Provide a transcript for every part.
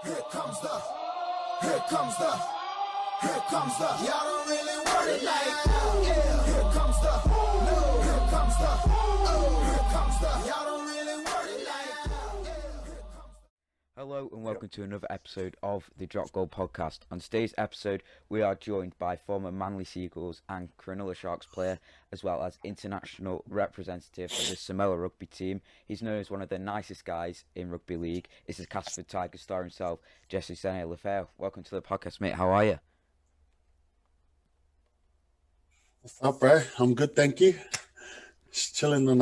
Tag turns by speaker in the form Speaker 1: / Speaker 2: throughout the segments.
Speaker 1: Here comes the, here comes the, here comes the. Y'all don't really want it like that. Yeah. Here comes the, no. Here comes the, oh. Here comes the. Y'all don't really want it like that. Yeah.
Speaker 2: Hello and welcome to another episode of the Drop Goal podcast. On today's episode, we are joined by former Manly Seagulls and Cronulla Sharks player, as well as international representative for the Samoa rugby team. He's known as one of the nicest guys in rugby league. This is Castleford Tigers star himself, Jesse Sene-Lefao. Welcome to the podcast, mate. How are you?
Speaker 3: What's up, bro? I'm good, thank you. Just chilling on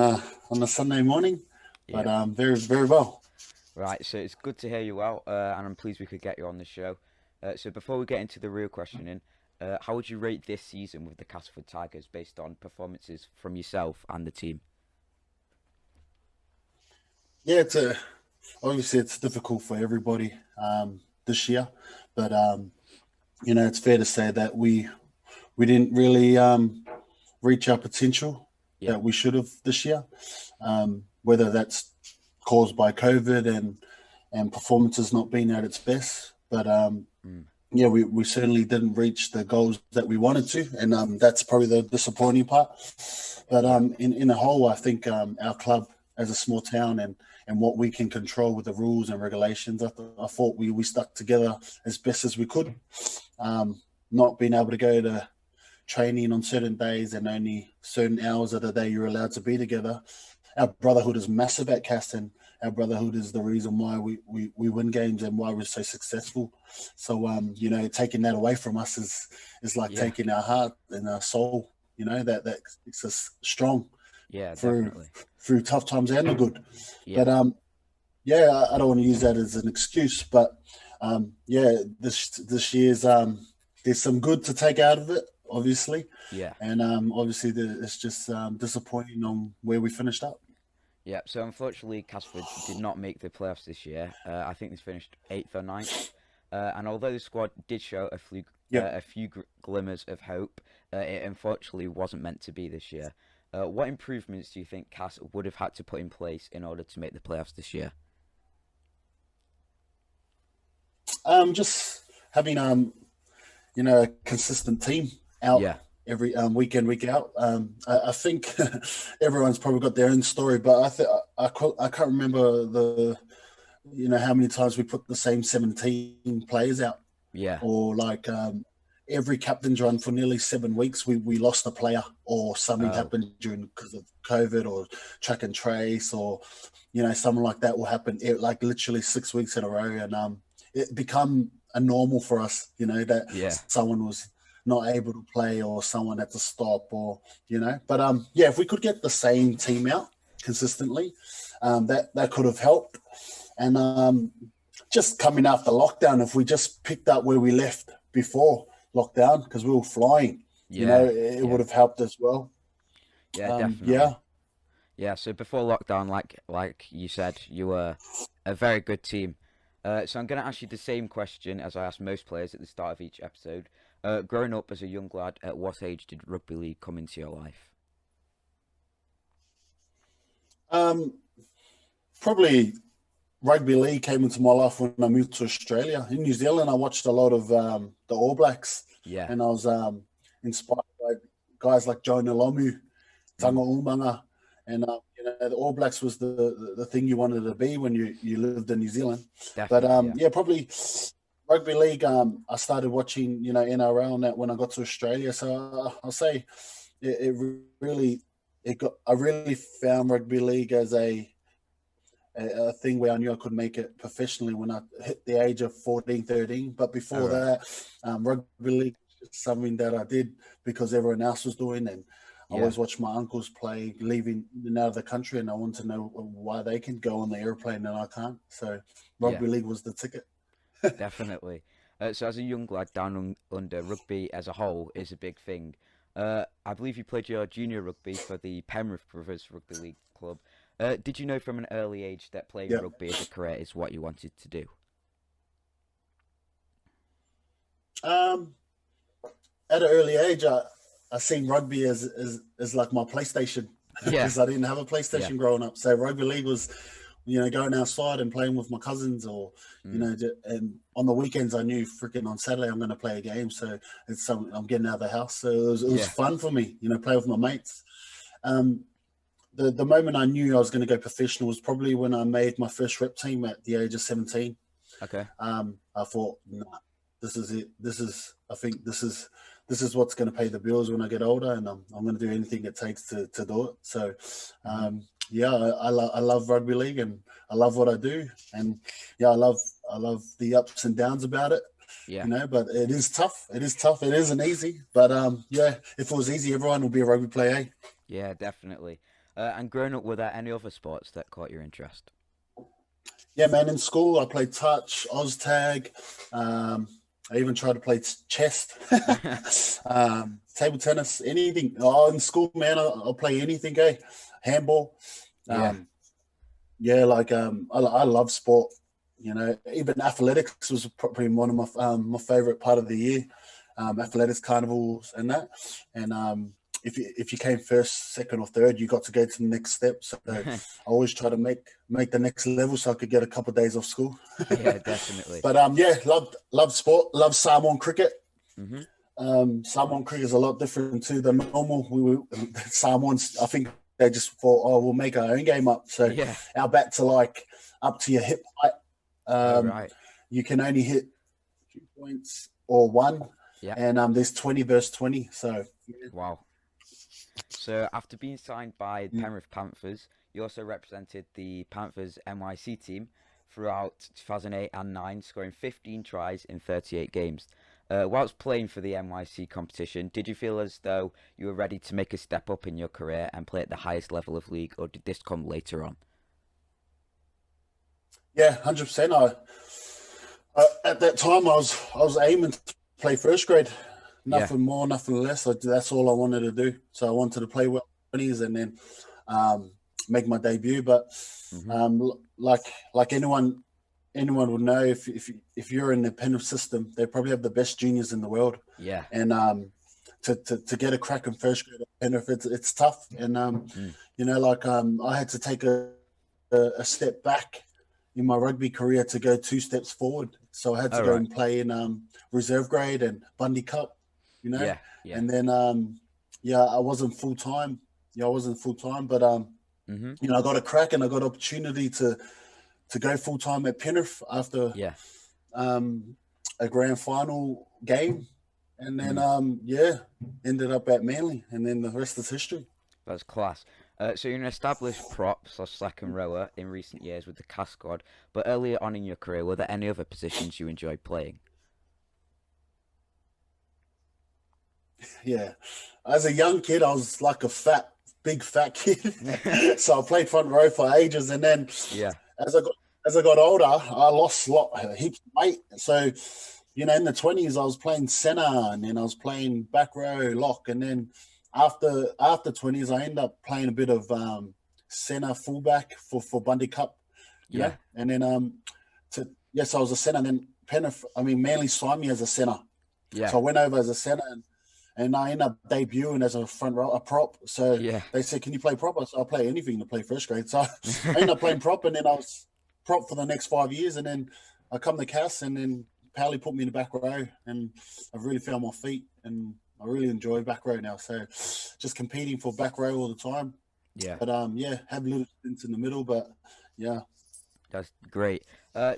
Speaker 3: a Sunday morning, but very, very well.
Speaker 2: Right, so it's good to hear you well, and I'm pleased we could get you on the show. So before we get into the real questioning, how would you rate this season with the Castleford Tigers based on performances from yourself and the team?
Speaker 3: Yeah, obviously it's difficult for everybody this year, but it's fair to say that we didn't really reach our potential that we should have this year, whether that's caused by COVID and performances not being at its best. But we certainly didn't reach the goals that we wanted to, and that's probably the disappointing part. But in a whole, I think our club as a small town and what we can control with the rules and regulations, I thought we stuck together as best as we could. Not being able to go to training on certain days and only certain hours of the day you're allowed to be together. Our brotherhood is massive at Caston. Our brotherhood is the reason why we win games and why we're so successful. So, taking that away from us is like taking our heart and our soul, that makes us strong.
Speaker 2: Yeah, definitely.
Speaker 3: Through tough times and the good.
Speaker 2: Yeah.
Speaker 3: But, I don't want to use that as an excuse, but, this year's, there's some good to take out of it, obviously.
Speaker 2: Yeah.
Speaker 3: And obviously it's just disappointing on where we finished up.
Speaker 2: Yeah, so unfortunately Castleford did not make the playoffs this year. I think they finished 8th or 9th. And although the squad did show a few glimmers of hope, it unfortunately wasn't meant to be this year. What improvements do you think Cass would have had to put in place in order to make the playoffs this year?
Speaker 3: Just having a consistent team out every week in, week out. I think everyone's probably got their own story, but I can't remember how many times we put the same 17 players out.
Speaker 2: Yeah.
Speaker 3: Or like every captain's run for nearly 7 weeks, we lost a player or something happened because of COVID or track and trace or something like that will happen. Like literally 6 weeks in a row, and it become a normal for us, that someone was not able to play or someone had to stop or, But, if we could get the same team out consistently, that could have helped. And just coming after lockdown, if we just picked up where we left before lockdown, because we were flying, it would have helped as well.
Speaker 2: Yeah, definitely. Yeah, so before lockdown, like you said, you were a very good team. So I'm going to ask you the same question as I ask most players at the start of each episode. Growing up as a young lad, at what age did rugby league come into your life?
Speaker 3: Probably rugby league came into my life when I moved to Australia. In New Zealand, I watched a lot of the All Blacks.
Speaker 2: Yeah.
Speaker 3: And I was inspired by guys like Joe Nalomu, Tanga Umanga, and the All Blacks was the thing you wanted to be when you lived in New Zealand.
Speaker 2: Definitely,
Speaker 3: but probably rugby league. I started watching NRL and that when I got to Australia. So I'll say I really found rugby league as a thing where I knew I could make it professionally when I hit the age of 14, 13. But before that, rugby league was just something that I did because everyone else was doing, and I always watched my uncles play, leaving out of the country, and I want to know why they can go on the airplane and I can't. So rugby league was the ticket.
Speaker 2: Definitely. So as a young lad down under, rugby as a whole is a big thing. I believe you played your junior rugby for the Penrith Brothers Rugby League Club. Did you know from an early age that playing rugby as a career is what you wanted to do?
Speaker 3: At an early age, I seen rugby as like my PlayStation because I didn't have a PlayStation growing up. So rugby league was going outside and playing with my cousins, or and on the weekends I knew freaking on Saturday I'm going to play a game, so it's something I'm getting out of the house. So it was fun for me, play with my mates. The moment I knew I was going to go professional was probably when I made my first rep team at the age of 17.
Speaker 2: Okay.
Speaker 3: I thought, nah, this is it. I think this is what's going to pay the bills when I get older, and I'm going to do anything it takes to do it. So, I love rugby league, and I love what I do, and I love the ups and downs about it.
Speaker 2: Yeah.
Speaker 3: But it is tough. It isn't easy, but if it was easy, everyone would be a rugby player. Eh?
Speaker 2: Yeah, definitely. And growing up, were there any other sports that caught your interest?
Speaker 3: Yeah, man. In school, I played touch, Oztag. I even tried to play chess, table tennis, anything. Oh, in school, man, I'll play anything. Eh? Handball. I love sport. Even athletics was probably one of my favorite part of the year. Athletics carnivals and that, and if you came first, second, or third, you got to go to the next step. So I always try to make the next level so I could get a couple of days off school.
Speaker 2: Yeah, definitely.
Speaker 3: But loved sport, loved Samoan cricket. Samoan cricket is a lot different to the normal. Samoans, I think they just thought, oh, we'll make our own game up. So our bats are like up to your hip height.
Speaker 2: Right.
Speaker 3: You can only hit 2 points or one.
Speaker 2: Yeah.
Speaker 3: And there's 20 versus 20. So
Speaker 2: wow. So after being signed by Penrith Panthers, you also represented the Panthers NYC team throughout 2008 and 9, scoring 15 tries in 38 games. Whilst playing for the NYC competition, did you feel as though you were ready to make a step up in your career and play at the highest level of league, or did this come later on?
Speaker 3: Yeah, 100%. At that time, I was aiming to play first grade. Nothing more, nothing less. That's all I wanted to do. So I wanted to play well 20s and then make my debut. But like anyone would know, if you're in the Penrith system, they probably have the best juniors in the world.
Speaker 2: Yeah.
Speaker 3: And to get a crack in first grade at Penrith, it's tough. And I had to take a step back in my rugby career to go 2 steps forward. So I had to go and play in reserve grade and Bundy Cup.
Speaker 2: Yeah.
Speaker 3: And then I wasn't full time. But I got a crack and I got opportunity to go full time at Penrith after a grand final game, and then ended up at Manly, and then the rest is history.
Speaker 2: That's class. So you're an established prop / second rower in recent years with the Cas squad, but earlier on in your career, were there any other positions you enjoyed playing?
Speaker 3: Yeah, as a young kid, I was like a big fat kid. So I played front row for ages, and then as I got older, I lost heaps of weight. So in the 20s, I was playing centre, and then I was playing back row, lock, and then after 20s, I ended up playing a bit of centre fullback for Bundy Cup. And then so I was a centre. And then Manly signed me as a centre. Yeah. So I went over as a centre, and I ended up debuting as a front row, a prop. So they said, "Can you play prop?" I said, "I'll play anything to play first grade." So I ended up playing prop, and then I was prop for the next 5 years, and then I come to Cass, and then Powley put me in the back row, and I've really found my feet, and I really enjoy back row now. So just competing for back row all the time. Yeah. But have little stints in the middle, but yeah.
Speaker 2: That's great.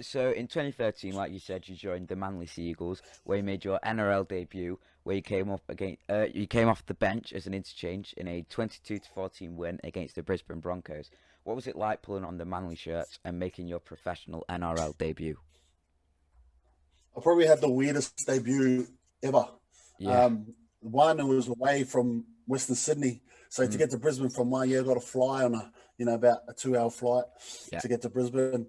Speaker 2: So in 2013, like you said, you joined the Manly Seagulls, where you made your NRL debut, where you came off the bench as an interchange in a 22-14 win against the Brisbane Broncos. What was it like pulling on the Manly shirts and making your professional NRL debut?
Speaker 3: I probably had the weirdest debut ever.
Speaker 2: Yeah.
Speaker 3: One, it was away from Western Sydney, so to get to Brisbane from one year, I got to fly on about a 2-hour flight to get to Brisbane,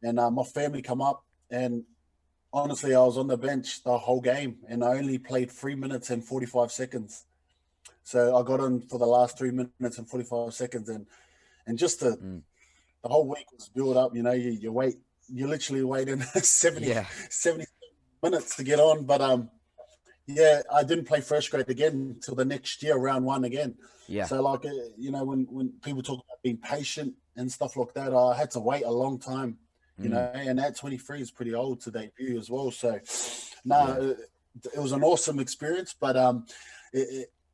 Speaker 3: and my family come up, and honestly, I was on the bench the whole game, and I only played 3 minutes and 45 seconds. So I got on for the last 3 minutes and 45 seconds, and just the whole week was built up. You literally waiting 70 minutes to get on, but I didn't play first grade again until the next year, round 1 again. Yeah. So when people talk about being patient and stuff like that, I had to wait a long time, and at 23 is pretty old to debut as well. So, it was an awesome experience, but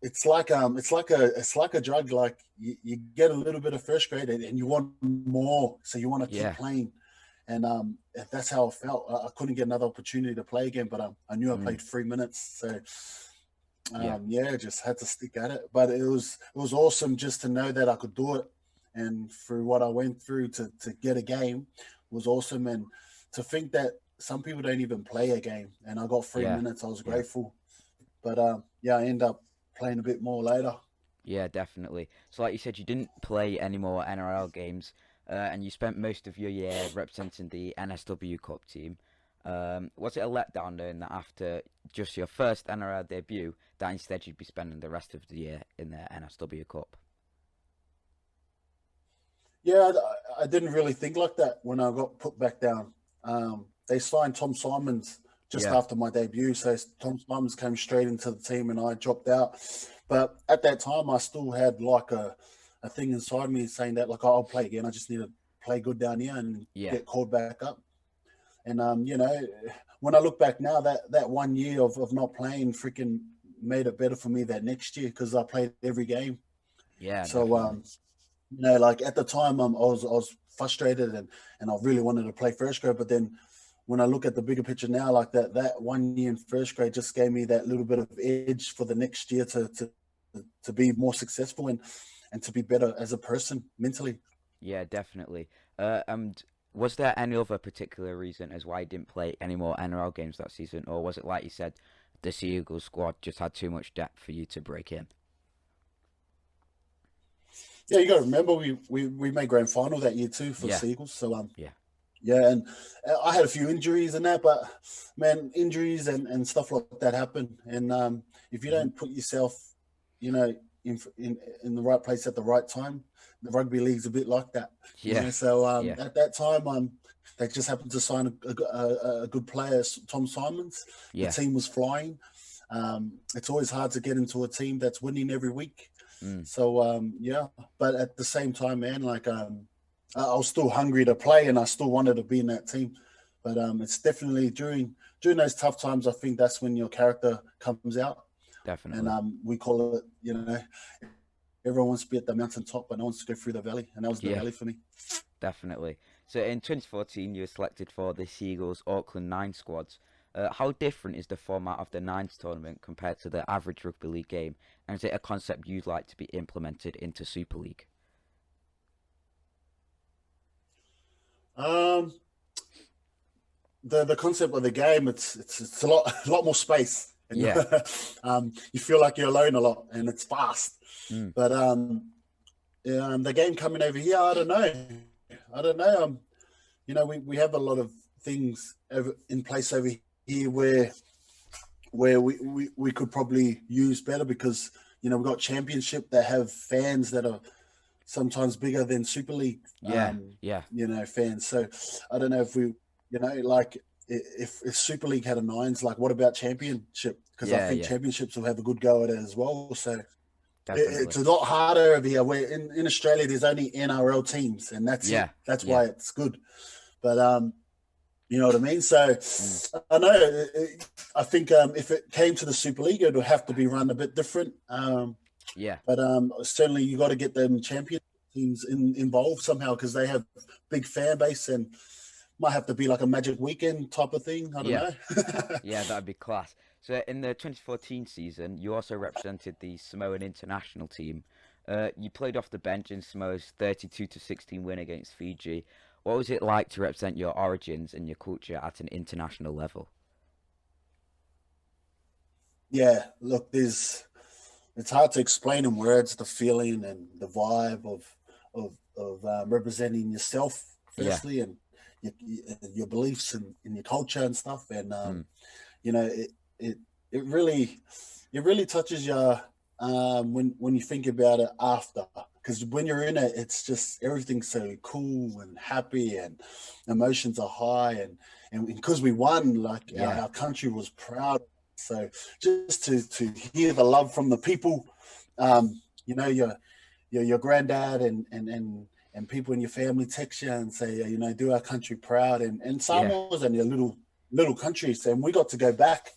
Speaker 3: it's like a drug. Like you get a little bit of first grade and you want more, so you want to keep playing. And that's how I felt. I couldn't get another opportunity to play again, but I knew I played 3 minutes, so just had to stick at it. But it was awesome just to know that I could do it, and through what I went through to get a game was awesome. And to think that some people don't even play a game, and I got 3 minutes, I was grateful. But I end up playing a bit more later.
Speaker 2: Yeah, definitely. So like you said, you didn't play any more NRL games. And you spent most of your year representing the NSW Cup team. Was it a letdown knowing that after just your first NRL debut, that instead you'd be spending the rest of the year in the NSW Cup?
Speaker 3: Yeah, I didn't really think like that when I got put back down. They signed Tom Simons just after my debut, so Tom Simons came straight into the team and I dropped out. But at that time, I still had like a thing inside me saying that, like, I'll play again. I just need to play good down here and get called back up. And, when I look back now, that 1 year of not playing freaking made it better for me that next year because I played every game.
Speaker 2: Yeah.
Speaker 3: So, like at the time, I was frustrated and I really wanted to play first grade. But then when I look at the bigger picture now, like that 1 year in first grade just gave me that little bit of edge for the next year to be more successful and to be better as a person mentally.
Speaker 2: Yeah, definitely. And was there any other particular reason as why you didn't play any more NRL games that season? Or was it like you said, the Sea Eagles squad just had too much depth for you to break in?
Speaker 3: Yeah, you got to remember we made grand final that year too for Sea Eagles. So and I had a few injuries and that, but man, injuries and stuff like that happen. And if you don't put yourself, in the right place at the right time, the rugby league's a bit like that. So at that time, they just happened to sign a good player, Tom Simons. The team was flying. It's always hard to get into a team that's winning every week. So but at the same time, man, like I was still hungry to play and I still wanted to be in that team. But it's definitely during those tough times, I think that's when your character comes out.
Speaker 2: Definitely.
Speaker 3: And we call it, everyone wants to be at the mountaintop, but no one wants to go through the valley. And that was the valley for me.
Speaker 2: Definitely. So in 2014, you were selected for the Seagulls Auckland Nines squads. How different is the format of the Nines tournament compared to the average rugby league game? And is it a concept you'd like to be implemented into Super League?
Speaker 3: The concept of the game, it's a lot more space. And you feel like you're alone a lot, and it's fast. But the game coming over here, I don't know. We have a lot of things in place over here where we could probably use better because we've got championship that have fans that are sometimes bigger than Super League. Fans. So I don't know if we, if Super League had a Nines, like what about Championship? Because I think Championships will have a good go at it as well. So it's a lot harder over here. Where in Australia, there's only NRL teams, and that's it. That's why it's good. But you know what I mean? So I know. I think if it came to the Super League, it would have to be run a bit different. But certainly you got to get them champion teams involved somehow because they have big fan base and might have to be like a magic weekend type of thing. I don't know.
Speaker 2: Yeah, that'd be class. So in the 2014 season, you also represented the Samoan international team. You played off the bench in Samoa's 32-16 win against Fiji. What was it like to represent your origins and your culture at an international level?
Speaker 3: Yeah, look, it's hard to explain in words the feeling and the vibe of representing yourself firstly and your beliefs and your culture and stuff. And it really touches you when you think about it after, because when you're in it, it's just everything's so cool and happy and emotions are high and because we won, like our country was proud. So just to hear the love from the people, your granddad and and people in your family text you and say, do our country proud. And
Speaker 2: Yeah.
Speaker 3: Samoa's only a little country, and we got to go back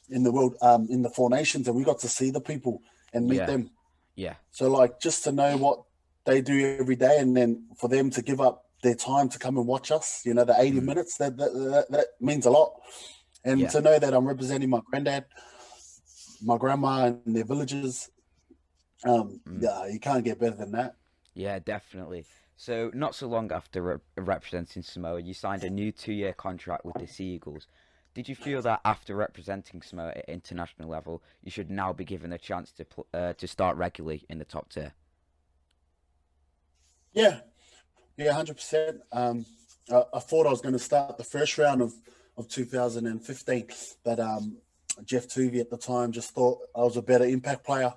Speaker 3: in the world, in the Four Nations, and we got to see the people and meet them.
Speaker 2: Yeah.
Speaker 3: So like just to know what they do every day, and then for them to give up their time to come and watch us, the 80 minutes, that means a lot. And to know that I'm representing my granddad, my grandma, and their villages, yeah, you can't get better than that.
Speaker 2: Yeah, definitely. So, not so long after representing Samoa, you signed a new 2-year contract with the Sea Eagles. Did you feel that after representing Samoa at international level, you should now be given a chance to start regularly in the top tier?
Speaker 3: Yeah, 100%. I thought I was going to start the first round of 2015, but Jeff Tuvey at the time just thought I was a better impact player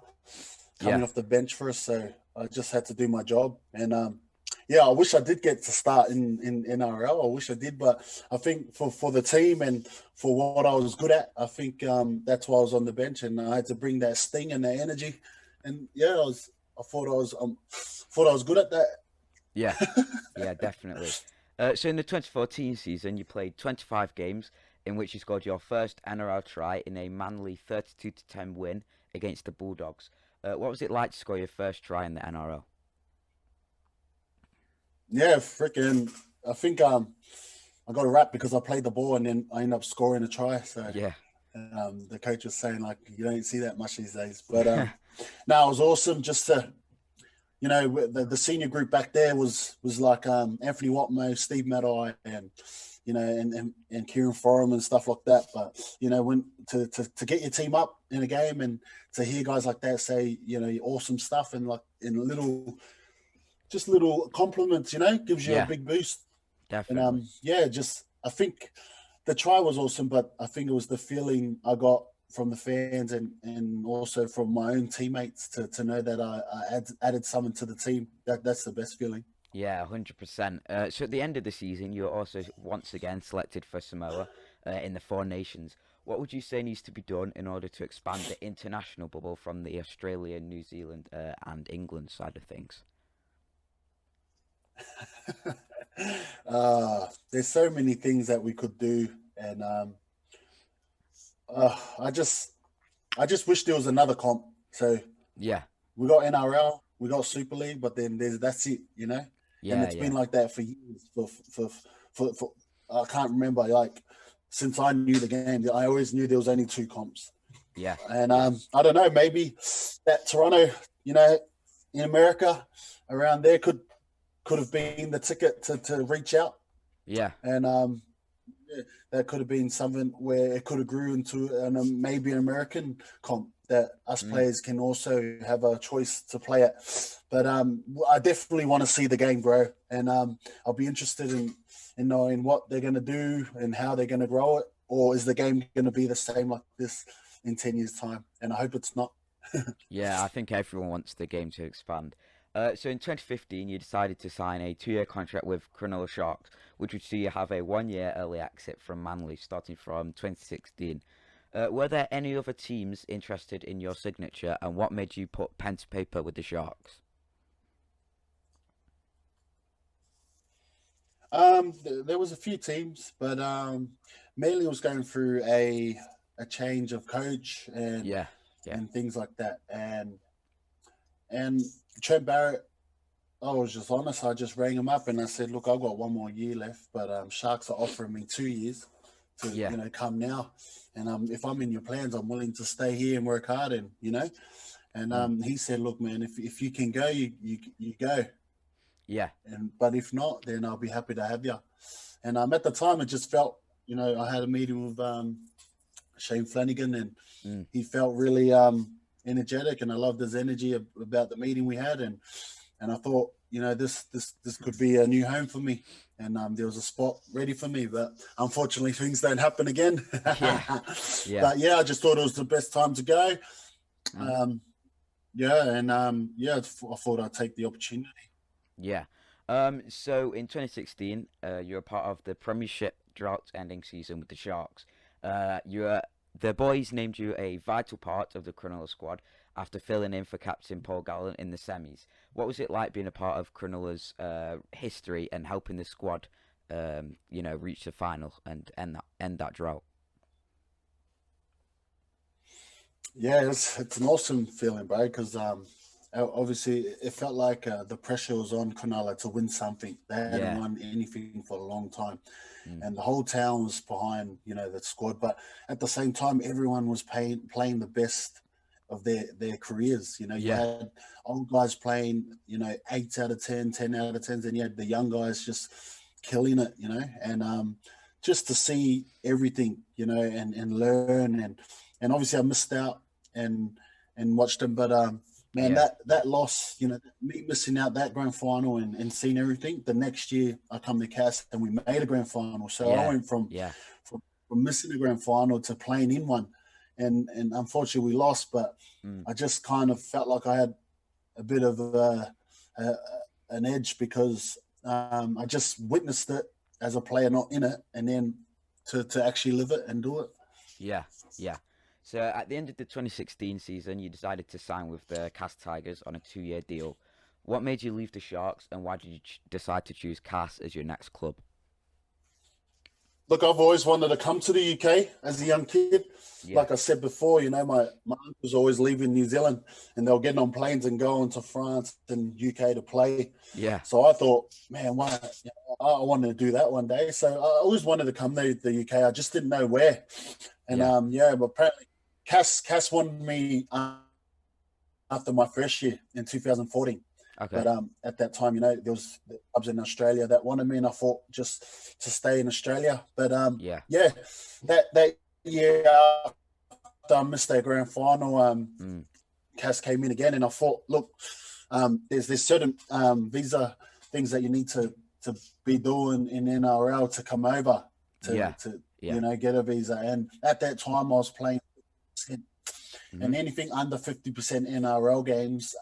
Speaker 3: coming off the bench for us, so I just had to do my job. And I wish I did get to start in NRL. I wish I did, but I think for the team and for what I was good at, I think that's why I was on the bench, and I had to bring that sting and that energy. And I thought I was good at that.
Speaker 2: Yeah, yeah, definitely. So in the 2014 season, you played 25 games, in which you scored your first NRL try in a manly 32-10 win against the Bulldogs. What was it like to score your first try in the NRL?
Speaker 3: Yeah, freaking! I think I got a rap because I played the ball and then I ended up scoring a try. So
Speaker 2: Yeah,
Speaker 3: the coach was saying like you don't see that much these days. But no, it was awesome just to. The senior group back there was like Anthony Watmo, Steve Maddai, and and Kieran Forum and stuff like that. But when to get your team up in a game and to hear guys like that say awesome stuff and like in little compliments, gives you a big boost.
Speaker 2: definitely.
Speaker 3: And I think the try was awesome, but I think it was the feeling I got from the fans and also from my own teammates to know that I added something to the team. That's the best feeling.
Speaker 2: Yeah, 100%. So at the end of the season, you were also once again selected for Samoa in the Four Nations. What would you say needs to be done in order to expand the international bubble from the Australia, New Zealand, and England side of things?
Speaker 3: There's so many things that we could do, and I just wish there was another comp. So
Speaker 2: Yeah,
Speaker 3: we got NRL, we got Super League, but then that's it, and it's been like that for years. For I can't remember, like since I knew the game, I always knew there was only 2 comps.
Speaker 2: yeah,
Speaker 3: And I don't know, maybe that Toronto, in America, around there could have been the ticket to reach out.
Speaker 2: yeah,
Speaker 3: And that could have been something where it could have grew into maybe an American comp that us players can also have a choice to play at. But I definitely want to see the game grow, and I'll be interested in knowing what they're going to do and how they're going to grow it, or is the game going to be the same like this in 10 years' time? And I hope it's not.
Speaker 2: yeah. I think everyone wants the game to expand. So in 2015, you decided to sign a 2-year contract with Cronulla Sharks, which would see you have a 1-year early exit from Manly starting from 2016. Were there any other teams interested in your signature, and what made you put pen to paper with the Sharks?
Speaker 3: There was a few teams, but Manly was going through a change of coach and things like that, and Trent Barrett, I was just honest. I just rang him up and I said, "Look, I've got 1 more year left, but Sharks are offering me 2 years to come now, and if I'm in your plans, I'm willing to stay here and work hard, and And he said, "Look, man, if you can go, you go,
Speaker 2: Yeah,
Speaker 3: but if not, then I'll be happy to have you." And at the time, it just felt, I had a meeting with Shane Flanagan, and he felt really energetic, and I loved his energy about the meeting we had, and I thought, this could be a new home for me, and there was a spot ready for me, but unfortunately things don't happen again.
Speaker 2: yeah.
Speaker 3: But I just thought it was the best time to go. I thought I'd take the opportunity.
Speaker 2: Yeah. So in 2016, you were part of the premiership drought-ending season with the Sharks. The boys named you a vital part of the Cronulla squad, after filling in for captain Paul Gallen in the semis. What was it like being a part of Cronulla's history and helping the squad, reach the final and end that drought?
Speaker 3: Yeah, it's an awesome feeling, bro. Because obviously it felt like the pressure was on Cronulla to win something. They hadn't
Speaker 2: Yeah.
Speaker 3: won anything for a long time,
Speaker 2: Mm.
Speaker 3: and the whole town was behind the squad. But at the same time, everyone was playing the best of their careers. You
Speaker 2: Yeah.
Speaker 3: had old guys playing 8 out of 10, 10 out of 10s, and you had the young guys just killing it. And just to see everything, and learn and obviously I missed out and watched them, but man,
Speaker 2: Yeah.
Speaker 3: that loss, me missing out that grand final and seeing everything. The next year I come to Cass and we made a grand final, so I
Speaker 2: Yeah.
Speaker 3: went from
Speaker 2: Yeah.
Speaker 3: missing a grand final to playing in one, and unfortunately we lost, but
Speaker 2: Mm.
Speaker 3: I just kind of felt like I had a bit of an edge because I just witnessed it as a player, not in it, and then to actually live it and do it.
Speaker 2: Yeah. Yeah. So at the end of the 2016 season, you decided to sign with the Castleford Tigers on a 2-year deal. What made you leave the Sharks, and why did you decide to choose Cass as your next club?
Speaker 3: Look, I've always wanted to come to the UK as a young kid.
Speaker 2: Yeah.
Speaker 3: Like I said before, my uncle was always leaving New Zealand and they were getting on planes and going to France and UK to play.
Speaker 2: Yeah.
Speaker 3: So I thought, man, why? I wanted to do that one day. So I always wanted to come to the UK. I just didn't know where. And but apparently Cass wanted me after my first year in 2014.
Speaker 2: Okay.
Speaker 3: But at that time, there was clubs in Australia that wanted me, and I thought just to stay in Australia. But that year after I missed that grand final, Cass came in again, and I thought, look, there's certain visa things that you need to be doing in NRL to come over to get a visa. And at that time, I was playing, and anything under 50% NRL games,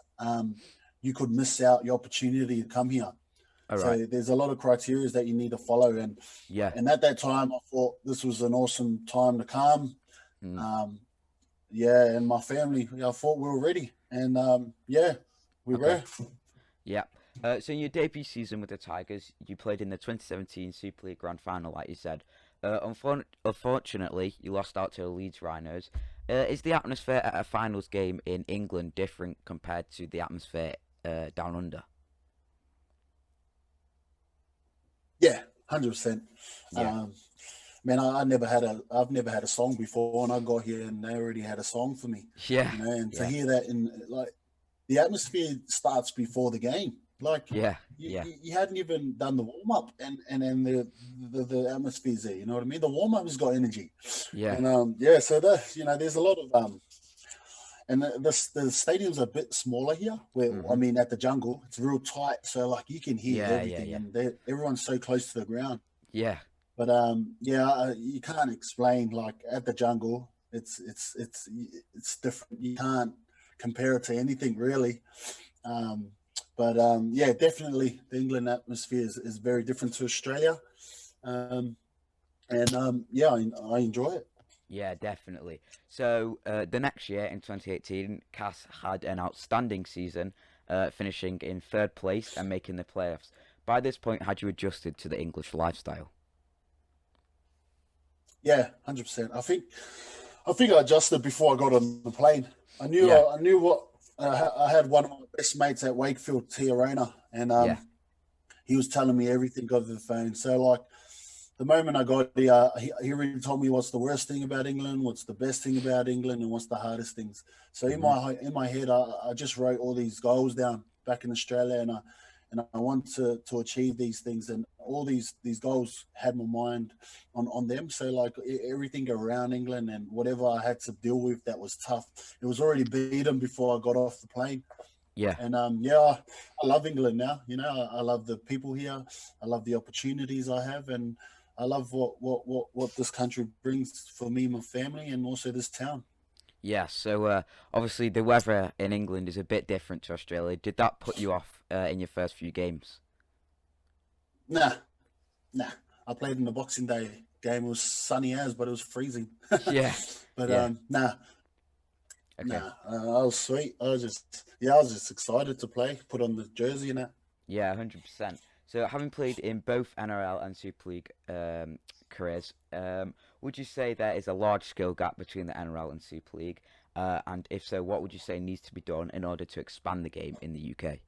Speaker 3: you could miss out your opportunity to come here. So there's a lot of criteria that you need to follow. And at that time, I thought this was an awesome time to come. And my family, I thought we were ready. And we were.
Speaker 2: Yeah. So in your debut season with the Tigers, you played in the 2017 Super League Grand Final, like you said. Unfortunately, you lost out to the Leeds Rhinos. Is the atmosphere at a finals game in England different compared to the atmosphere down under?
Speaker 3: Yeah, 100%.
Speaker 2: Yeah.
Speaker 3: Man, I've never had a song before, and I got here and they already had a song for me.
Speaker 2: Yeah.
Speaker 3: And to hear that the atmosphere starts before the game. You hadn't even done the warm up, and then the atmosphere's there. You know what I mean? The warm up has got energy.
Speaker 2: Yeah.
Speaker 3: And so that there's a lot of and the stadium's a bit smaller here. Where I mean, at the Jungle, it's real tight, so you can hear everything, and everyone's so close to the ground.
Speaker 2: Yeah.
Speaker 3: But you can't explain at the Jungle. It's different. You can't compare it to anything really. But definitely the England atmosphere is very different to Australia. I enjoy it.
Speaker 2: Yeah, definitely. So the next year in 2018, Cass had an outstanding season, finishing in 3rd place and making the playoffs. By this point, had you adjusted to the English lifestyle?
Speaker 3: Yeah, 100%. I think I adjusted before I got on the plane. I knew what I had one of my best mates at Wakefield, Tiarona, and he was telling me everything over the phone. So the moment I got there, he really told me what's the worst thing about England, what's the best thing about England, and what's the hardest things. So in my head, I just wrote all these goals down back in Australia, and I want to achieve these things, and all these goals had my mind on them. So everything around England and whatever I had to deal with that was tough, it was already beaten before I got off the plane.
Speaker 2: Yeah.
Speaker 3: And I love England now. I love the people here. I love the opportunities I have, and I love what this country brings for me, my family, and also this town.
Speaker 2: Yeah, so obviously the weather in England is a bit different to Australia. Did that put you off in your first few games?
Speaker 3: Nah. I played in the Boxing Day game. It was sunny as, but it was freezing.
Speaker 2: Yeah.
Speaker 3: But nah.
Speaker 2: Okay.
Speaker 3: Nah, I was sweet. I was just excited to play, put on the jersey and that.
Speaker 2: Yeah, 100%. So, having played in both NRL and Super League careers, would you say there is a large skill gap between the NRL and Super League? And if so, what would you say needs to be done in order to expand the game in the UK?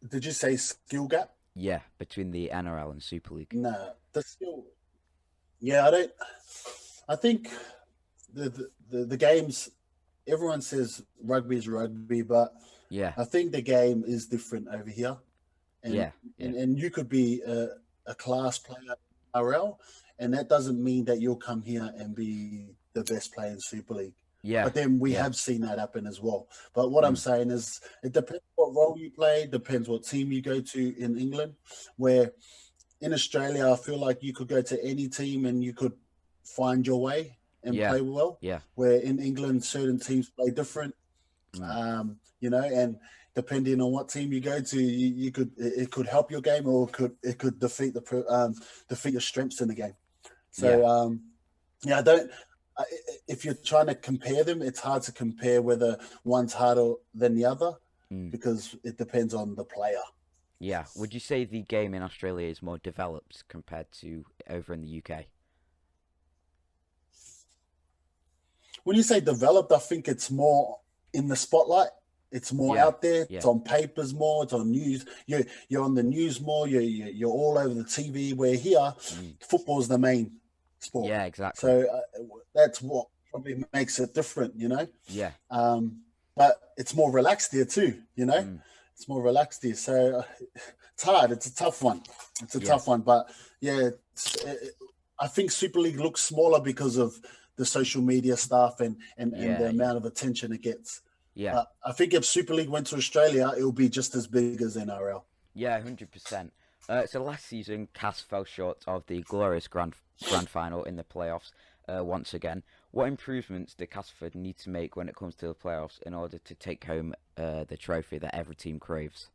Speaker 3: Did you say skill gap?
Speaker 2: Yeah, between the NRL and Super League.
Speaker 3: No, the skill. Yeah, I don't. I think the games. Everyone says rugby is rugby, but
Speaker 2: Yeah,
Speaker 3: I think the game is different over here, and
Speaker 2: yeah, yeah,
Speaker 3: and you could be a class player in RL, and that doesn't mean that you'll come here and be the best player in Super League.
Speaker 2: yeah,
Speaker 3: But then we
Speaker 2: yeah,
Speaker 3: have seen that happen as well. But what I'm
Speaker 2: mm,
Speaker 3: saying is, it depends what role you play, depends what team you go to in England. Where in Australia, I feel like you could go to any team and you could find your way and
Speaker 2: yeah,
Speaker 3: play well.
Speaker 2: yeah,
Speaker 3: Where in England, certain teams play different,
Speaker 2: mm,
Speaker 3: and depending on what team you go to, you could it could help your game or it could defeat your strengths in the game.
Speaker 2: yeah,
Speaker 3: So yeah, I don't. If you're trying to compare them, it's hard to compare whether one's harder than the other
Speaker 2: mm,
Speaker 3: because it depends on the player.
Speaker 2: yeah. Would you say the game in Australia is more developed compared to over in the UK?
Speaker 3: When you say developed, I think it's more in the spotlight. It's more
Speaker 2: Yeah,
Speaker 3: out there. It's
Speaker 2: yeah,
Speaker 3: on papers more. It's on news. You're on the news more. You're all over the TV. Where here,
Speaker 2: mm,
Speaker 3: football's the main sport.
Speaker 2: yeah, exactly.
Speaker 3: So that's what probably makes it different,
Speaker 2: Yeah,
Speaker 3: But it's more relaxed here too.
Speaker 2: mm,
Speaker 3: It's more relaxed here. So it's hard. It's a tough one. It's a
Speaker 2: yeah,
Speaker 3: tough one. But yeah, I think Super League looks smaller because of the social media stuff and the
Speaker 2: yeah, yeah,
Speaker 3: amount of attention it gets.
Speaker 2: yeah.
Speaker 3: But I think if Super League went to Australia, it will be just as big as NRL.
Speaker 2: Yeah, 100%. So last season, Cass fell short of the glorious grand final in the playoffs once again. What improvements do Castleford need to make when it comes to the playoffs in order to take home the trophy that every team craves?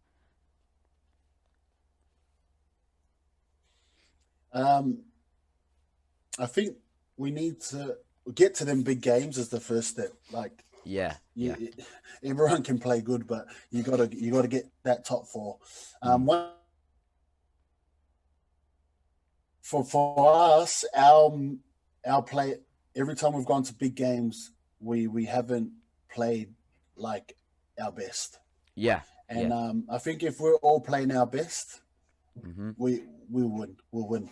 Speaker 3: Um, I think we need to get to them big games as the first step. Like
Speaker 2: Yeah, yeah,
Speaker 3: you, everyone can play good, but you gotta get that top four.
Speaker 2: mm,
Speaker 3: One for us, our play every time we've gone to big games, we haven't played like our best.
Speaker 2: yeah,
Speaker 3: And
Speaker 2: yeah,
Speaker 3: I think if we're all playing our best,
Speaker 2: mm-hmm,
Speaker 3: we win. We'll win.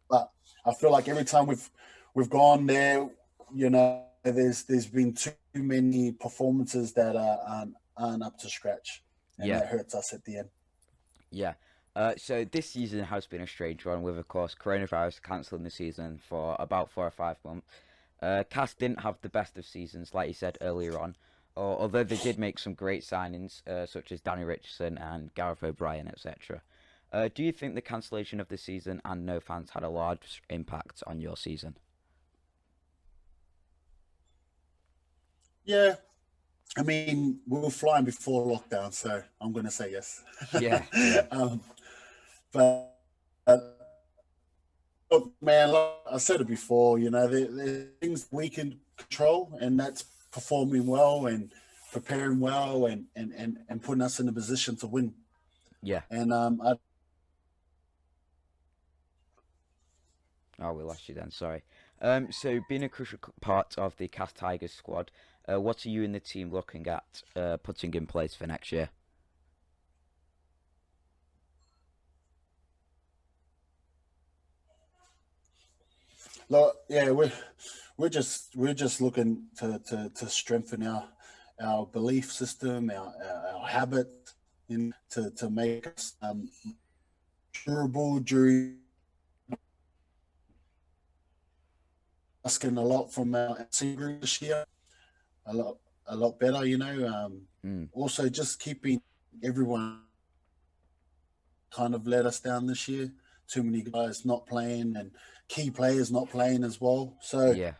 Speaker 3: But I feel like every time we've gone there, there's been too many performances that aren't up to scratch, and
Speaker 2: yeah,
Speaker 3: that hurts us at the end.
Speaker 2: yeah. So this season has been a strange one with, of course, coronavirus cancelling the season for about 4 or 5 months. Cass didn't have the best of seasons, like you said earlier on, although they did make some great signings, such as Danny Richardson and Gareth O'Brien, etc. Do you think the cancellation of the season and no fans had a large impact on your season?
Speaker 3: Yeah, I mean we were flying before lockdown, so I'm going to say yes.
Speaker 2: Yeah, yeah,
Speaker 3: um, but uh, look, man, like I said it before, there things we can control, and that's performing well and preparing well and putting us in a position to win.
Speaker 2: yeah.
Speaker 3: And
Speaker 2: Oh, we lost you then. Sorry. So being a crucial part of the Cast Tigers squad, what are you and the team looking at putting in place for next year?
Speaker 3: look, yeah, we're just looking to strengthen our belief system, our habit, to make us durable during asking a lot from our C group this year, a lot a lot better,
Speaker 2: Mm,
Speaker 3: Also, just keeping everyone kind of let us down this year. Too many guys not playing and key players not playing as well. So
Speaker 2: yeah.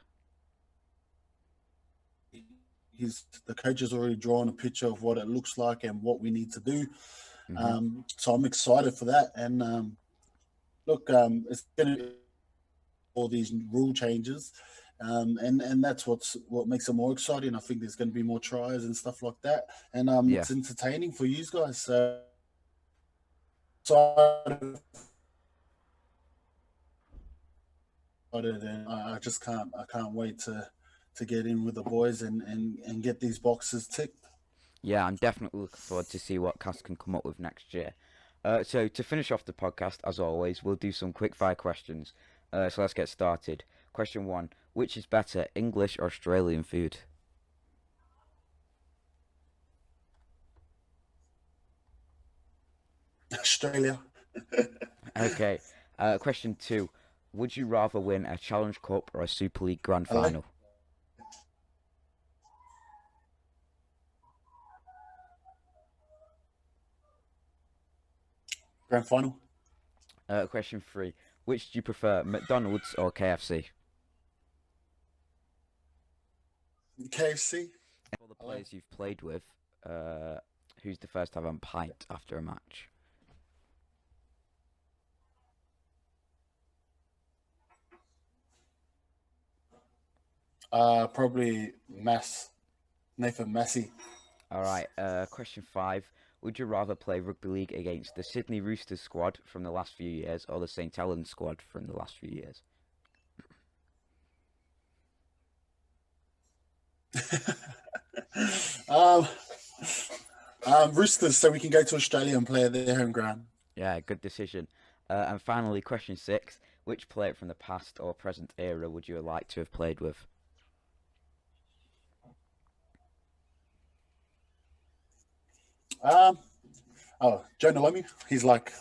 Speaker 3: the coach has already drawn a picture of what it looks like and what we need to do.
Speaker 2: Mhm.
Speaker 3: So I'm excited for that. And look, it's going to be all these rule changes. And that's what makes it more exciting. I think there's going to be more tries and stuff like that, and
Speaker 2: Yeah.
Speaker 3: it's entertaining for you guys. So and I just can't wait to get in with the boys and get these boxes ticked.
Speaker 2: Yeah, I'm definitely looking forward to see what Cass can come up with next year. So to finish off the podcast, as always, we'll do some quick fire questions. So let's get started. Question 1: which is better, English or Australian food?
Speaker 3: Australia.
Speaker 2: Okay. Question 2: would you rather win a Challenge Cup or a Super League Grand
Speaker 3: Hello?
Speaker 2: Final?
Speaker 3: Grand final.
Speaker 2: Question 3: which do you prefer, McDonald's or KFC?
Speaker 3: KFC.
Speaker 2: All the players you've played with, who's the first to have a pint after a match?
Speaker 3: Probably Nathan Massey.
Speaker 2: All right. Question 5: would you rather play rugby league against the Sydney Roosters squad from the last few years or the St Helens squad from the last few years?
Speaker 3: um, Roosters, so we can go to Australia and play at their home ground.
Speaker 2: Yeah, good decision. And finally, question 6: which player from the past or present era would you like to have played with?
Speaker 3: Joe Nalomi. He's like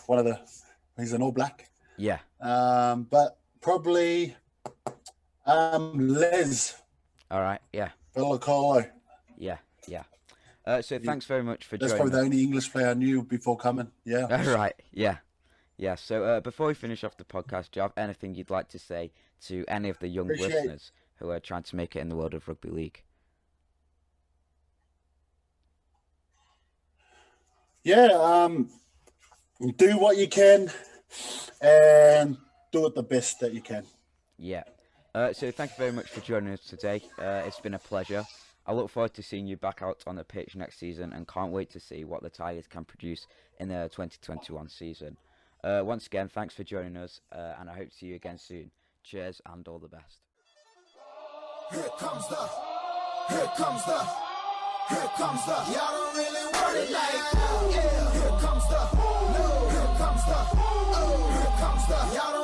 Speaker 3: he's an All Black.
Speaker 2: Yeah.
Speaker 3: But probably Les
Speaker 2: All right. Yeah.
Speaker 3: Bellicolo.
Speaker 2: Yeah. So thanks very much for
Speaker 3: That's
Speaker 2: joining.
Speaker 3: probably the only English player I knew before coming. Yeah.
Speaker 2: All right. Yeah. So before we finish off the podcast, do you have anything you'd like to say to any of the young listeners who are trying to make it in the world of rugby league?
Speaker 3: Yeah. Do what you can and do it the best that you can.
Speaker 2: Yeah. So thank you very much for joining us today. It's been a pleasure. I look forward to seeing you back out on the pitch next season and can't wait to see what the Tigers can produce in the 2021 season. Once again, thanks for joining us, and I hope to see you again soon. Cheers and all the best.
Speaker 1: Here comes the, y'all don't really want it like that. Yeah, here comes the, here comes the, y'all don't